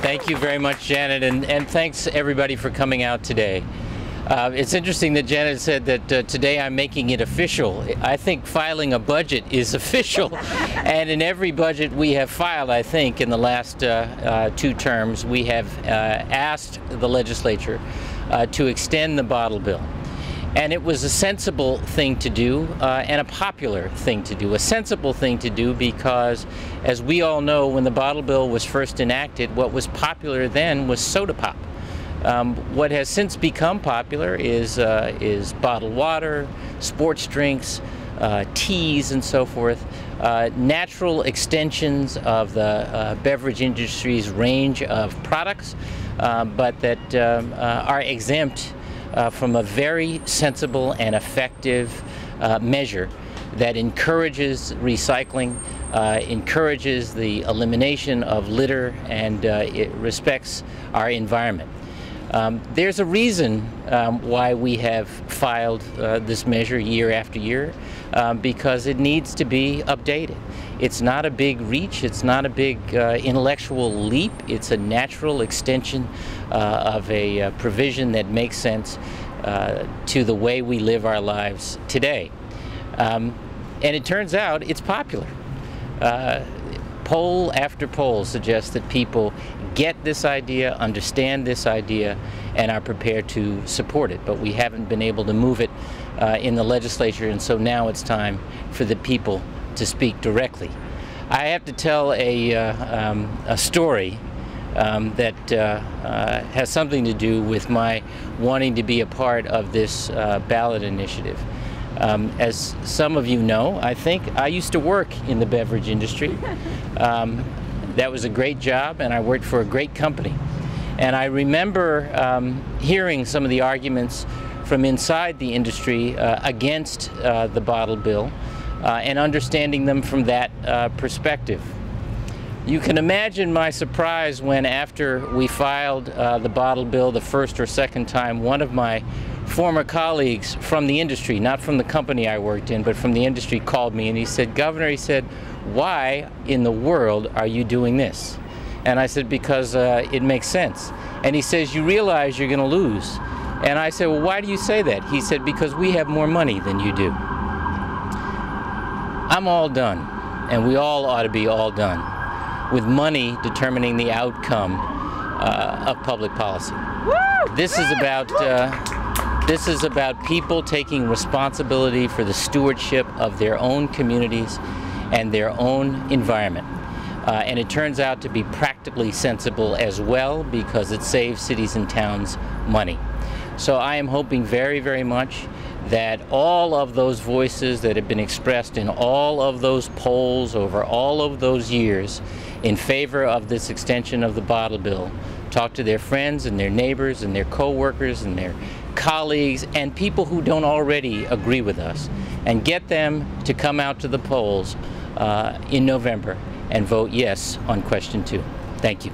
Thank you very much, Janet, and thanks everybody for coming out today. It's interesting that Janet said that today I'm making it official. I think filing a budget is official, and in every budget we have filed, I think, in the last 2 terms, we have asked the legislature to extend the bottle bill. And it was a sensible thing to do and a popular thing to do. A sensible thing to do because, as we all know, when the bottle bill was first enacted, what was popular then was soda pop. What has since become popular is bottled water, sports drinks, teas, and so forth. Natural extensions of the beverage industry's range of products, but that are exempt from a very sensible and effective measure that encourages recycling, encourages the elimination of litter, and it respects our environment. There's a reason why we have filed this measure year after year, because it needs to be updated. It's not a big reach, it's not a big intellectual leap, it's a natural extension of a provision that makes sense to the way we live our lives today. And it turns out it's popular. Poll after poll suggests that people get this idea, understand this idea, and are prepared to support it. But we haven't been able to move it in the legislature, and so now it's time for the people to speak directly. I have to tell a story that has something to do with my wanting to be a part of this ballot initiative. As some of you know, I think I used to work in the beverage industry. That was a great job, and I worked for a great company. And I remember hearing some of the arguments from inside the industry against the bottle bill and understanding them from that perspective. You can imagine my surprise when, after we filed the bottle bill the first or second time, one of my former colleagues from the industry, not from the company I worked in, but from the industry, called me and he said, "Governor," he said, "why in the world are you doing this?" And I said, "Because it makes sense." And he says, "You realize you're going to lose." And I said, "Well, why do you say that?" He said, "Because we have more money than you do." I'm all done, and we all ought to be all done with money determining the outcome of public policy. This is about people taking responsibility for the stewardship of their own communities and their own environment. And it turns out to be practically sensible as well, because it saves cities and towns money. So I am hoping very, very much that all of those voices that have been expressed in all of those polls over all of those years in favor of this extension of the bottle bill talk to their friends and their neighbors and their co-workers and their colleagues and people who don't already agree with us, and get them to come out to the polls in November and vote yes on question 2. Thank you.